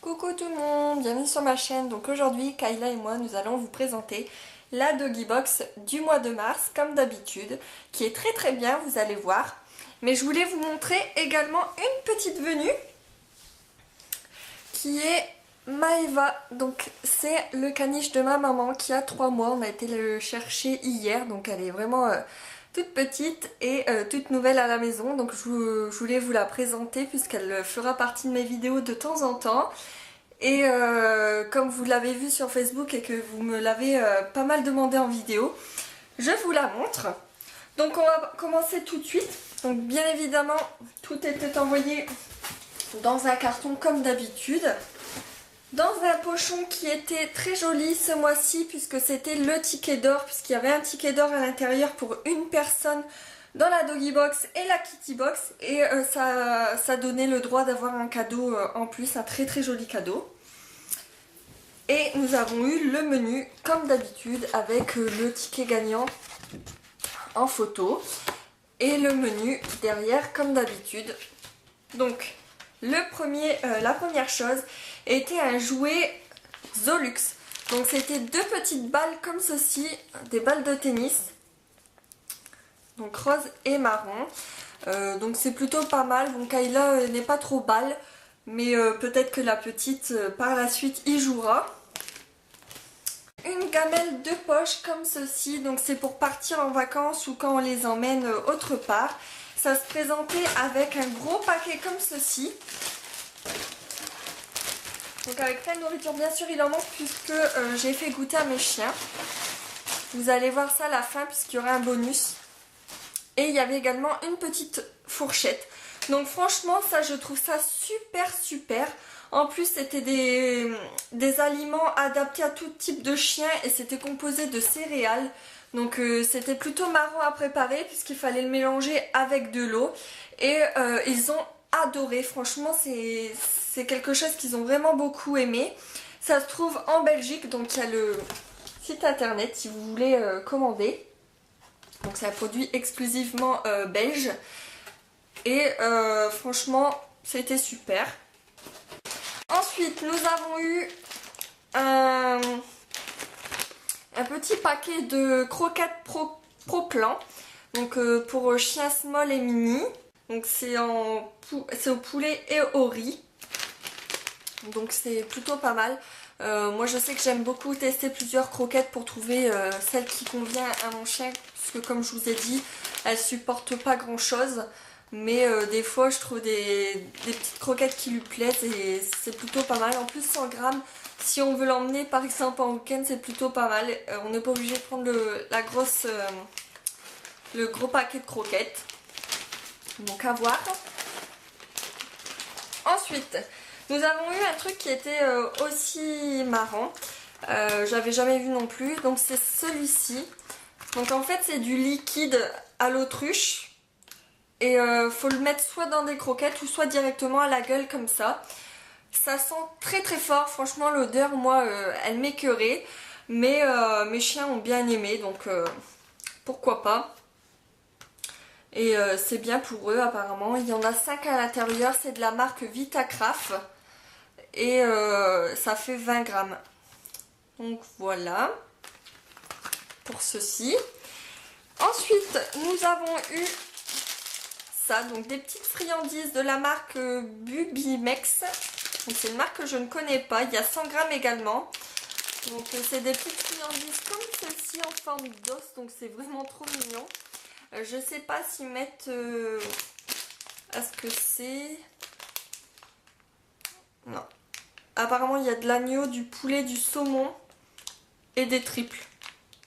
Coucou tout le monde, bienvenue sur ma chaîne. Donc aujourd'hui, Kayla et moi, nous allons vous présenter la Doggy Box du mois de mars, comme d'habitude, qui est très très bien, vous allez voir. Mais je voulais vous montrer également une petite venue, qui est Maeva. Donc c'est le caniche de ma maman qui a 3 mois, on a été le chercher hier, donc elle est vraiment toute petite et toute nouvelle à la maison. Donc je voulais vous la présenter puisqu'elle fera partie de mes vidéos de temps en temps. Et comme vous l'avez vu sur Facebook et que vous me l'avez pas mal demandé en vidéo, je vous la montre. Donc on va commencer tout de suite. Donc bien évidemment, tout était envoyé dans un carton comme d'habitude. Dans un pochon qui était très joli ce mois-ci puisque c'était le ticket d'or, puisqu'il y avait un ticket d'or à l'intérieur pour une personne dans la Doggy Box et la Kitty Box. Et ça donnait le droit d'avoir un cadeau en plus, un très très joli cadeau. Et nous avons eu le menu comme d'habitude avec le ticket gagnant en photo. Et le menu derrière comme d'habitude. Donc la première chose était un jouet Zolux. Donc c'était 2 petites balles comme ceci, des balles de tennis. Donc rose et marron. Donc c'est plutôt pas mal. Bon, Kayla n'est pas trop balle, mais peut-être que la petite par la suite y jouera. Une gamelle de poche comme ceci, donc c'est pour partir en vacances ou quand on les emmène autre part. Ça se présentait avec un gros paquet comme ceci. Donc avec plein de nourriture, bien sûr il en manque puisque j'ai fait goûter à mes chiens. Vous allez voir ça à la fin puisqu'il y aura un bonus. Et il y avait également une petite fourchette. Donc franchement ça, je trouve ça super. En plus c'était des aliments adaptés à tout type de chien et c'était composé de céréales. Donc c'était plutôt marrant à préparer puisqu'il fallait le mélanger avec de l'eau. Et ils ont adoré, franchement c'est quelque chose qu'ils ont vraiment beaucoup aimé. Ça se trouve en Belgique, donc il y a le site internet si vous voulez commander. Donc c'est un produit exclusivement belge. Et franchement c'était super. Ensuite nous avons eu un petit paquet de croquettes Pro Plan. Donc pour chiens small et mini. Donc c'est au poulet et au riz. Donc c'est plutôt pas mal. Moi je sais que j'aime beaucoup tester plusieurs croquettes pour trouver celle qui convient à mon chien. Puisque comme je vous ai dit, elle supporte pas grand chose. Mais des fois je trouve des petites croquettes qui lui plaisent et c'est plutôt pas mal. En plus 100 grammes, si on veut l'emmener par exemple en week-end, c'est plutôt pas mal. On n'est pas obligé de prendre le gros paquet de croquettes. Donc à voir. Ensuite, nous avons eu un truc qui était aussi marrant. J'avais jamais vu non plus. Donc c'est celui-ci. Donc en fait c'est du liquide à l'autruche. Et faut le mettre soit dans des croquettes ou soit directement à la gueule comme ça. Ça sent très fort, franchement l'odeur moi elle m'écœurait. Mais mes chiens ont bien aimé donc pourquoi pas. Et c'est bien pour eux apparemment. Il y en a 5 à l'intérieur, c'est de la marque Vitacraft. Et ça fait 20 grammes. Donc voilà pour ceci. Ensuite nous avons eu ça, donc des petites friandises de la marque Bubimex. Donc c'est une marque que je ne connais pas. Il y a 100 grammes également. Donc c'est des petites friandises comme celle-ci en forme d'os. Donc c'est vraiment trop mignon. Je sais pas s'ils mettent à ce que c'est. Non. Apparemment il y a de l'agneau, du poulet, du saumon et des triples.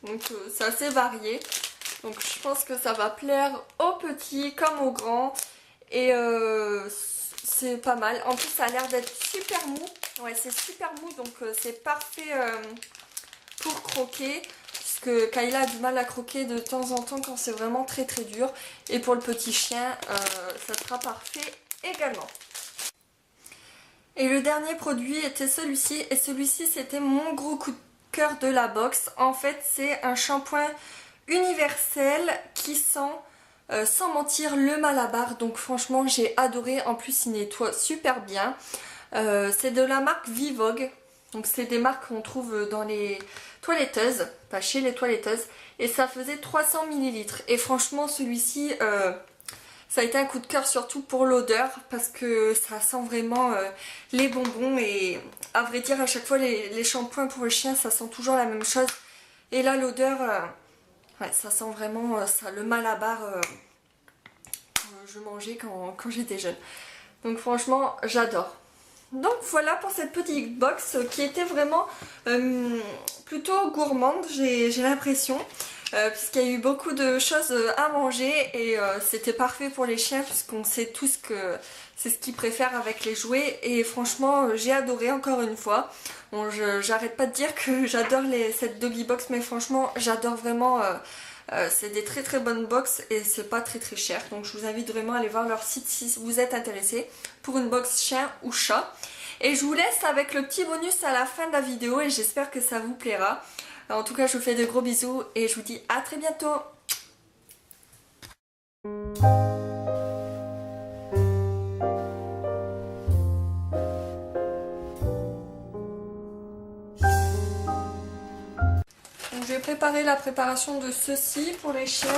Donc c'est assez varié. Donc je pense que ça va plaire aux petits comme aux grands. Et c'est pas mal. En plus ça a l'air d'être super mou. Ouais, c'est super mou, donc c'est parfait pour croquer. Puisque Kayla a du mal à croquer de temps en temps quand c'est vraiment très dur. Et pour le petit chien, ça sera parfait également. Et le dernier produit était celui-ci. Et celui-ci c'était mon gros coup de cœur de la box. En fait c'est un shampoing universel qui sent sans mentir le Malabar. Donc franchement j'ai adoré. En plus il nettoie super bien. C'est de la marque Vivogue. Donc c'est des marques qu'on trouve dans les toiletteuses, pas chez les toiletteuses. Et ça faisait 300 ml. Et franchement celui-ci, ça a été un coup de cœur surtout pour l'odeur. Parce que ça sent vraiment les bonbons. Et à vrai dire à chaque fois les shampoings pour le chien ça sent toujours la même chose. Et là l'odeur, ouais, ça sent vraiment ça, le Malabar que je mangeais quand j'étais jeune. Donc franchement j'adore. Donc voilà pour cette petite box qui était vraiment plutôt gourmande, j'ai l'impression, puisqu'il y a eu beaucoup de choses à manger et c'était parfait pour les chiens puisqu'on sait tous que c'est ce qu'ils préfèrent avec les jouets et franchement j'ai adoré encore une fois. Bon, j'arrête pas de dire que j'adore cette doggy box mais franchement j'adore vraiment. C'est des très très bonnes box et c'est pas très très cher, donc je vous invite vraiment à aller voir leur site si vous êtes intéressé pour une box chien ou chat. Et je vous laisse avec le petit bonus à la fin de la vidéo et j'espère que ça vous plaira. En tout cas je vous fais de gros bisous et je vous dis à très bientôt. Je vais préparer la préparation de ceci pour les chiens.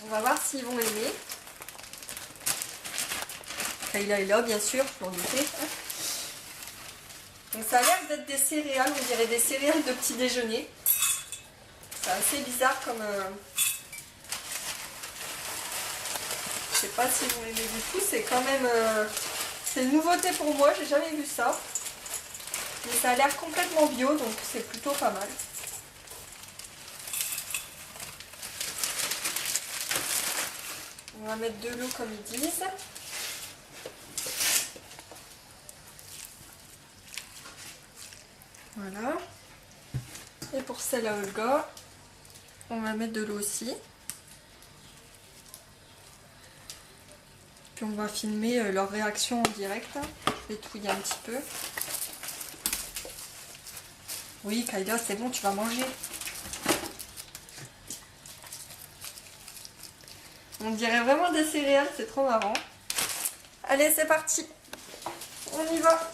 On va voir s'ils vont aimer. Kayla est là bien sûr, je m'en doutais. Donc ça a l'air d'être des céréales, on dirait des céréales de petit déjeuner. C'est assez bizarre comme... Je sais pas si vous aimez du tout, c'est quand même... C'est une nouveauté pour moi, j'ai jamais vu ça. Mais ça a l'air complètement bio, donc c'est plutôt pas mal. On va mettre de l'eau comme ils disent. Voilà. Et pour celle à Olga, on va mettre de l'eau aussi. Puis on va filmer leur réaction en direct. Je vais touiller un petit peu. Oui, Kayla, c'est bon, tu vas manger. On dirait vraiment des céréales, c'est trop marrant. Allez, c'est parti. On y va.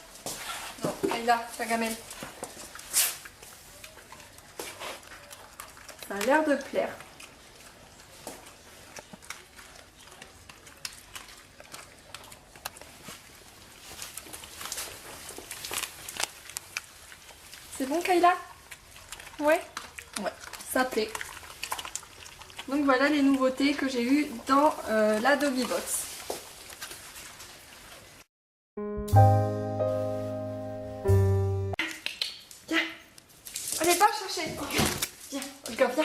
Non, Kayla, ta gamelle. Ça a l'air de plaire. C'est bon, Kayla? Ouais? Ouais, ça plaît. Donc voilà les nouveautés que j'ai eues dans la Doggy Box. Viens. Allez, va chercher. Viens, Olga, viens.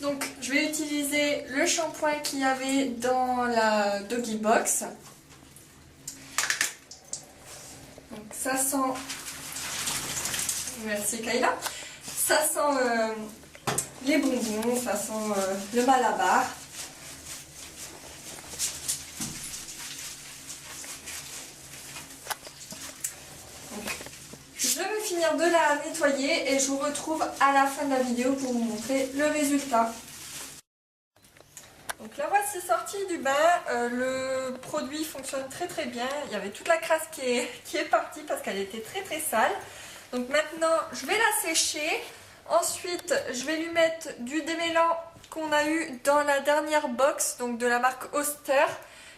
Donc je vais utiliser le shampoing qu'il y avait dans la Doggy Box. Donc ça sent... Merci Kayla. Ça sent les bonbons, ça sent le Malabar. Je vais finir de la nettoyer et je vous retrouve à la fin de la vidéo pour vous montrer le résultat. Donc la voici sortie du bain, le produit fonctionne très très bien, il y avait toute la crasse qui est partie parce qu'elle était très très sale. Donc maintenant je vais la sécher, ensuite je vais lui mettre du démêlant qu'on a eu dans la dernière box, donc de la marque Oster.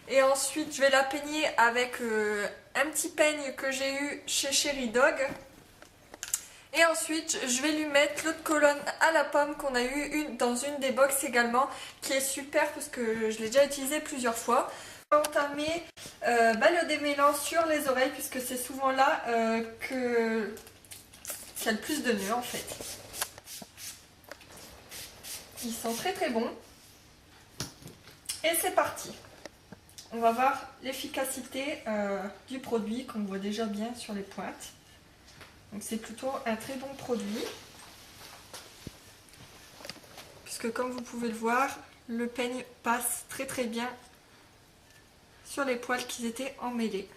Et ensuite je vais la peigner avec un petit peigne que j'ai eu chez Cherry Dog. Et ensuite je vais lui mettre l'eau de Cologne à la pomme qu'on a eu dans une des box également, qui est super parce que je l'ai déjà utilisé plusieurs fois. On va entamer le démêlant sur les oreilles puisque c'est souvent là qu'il y a le plus de nœuds en fait. il sent très très bon. Et c'est parti. On va voir l'efficacité du produit qu'on voit déjà bien sur les pointes. Donc c'est plutôt un très bon produit. Puisque comme vous pouvez le voir, le peigne passe très très bien sur les poils qui étaient emmêlés.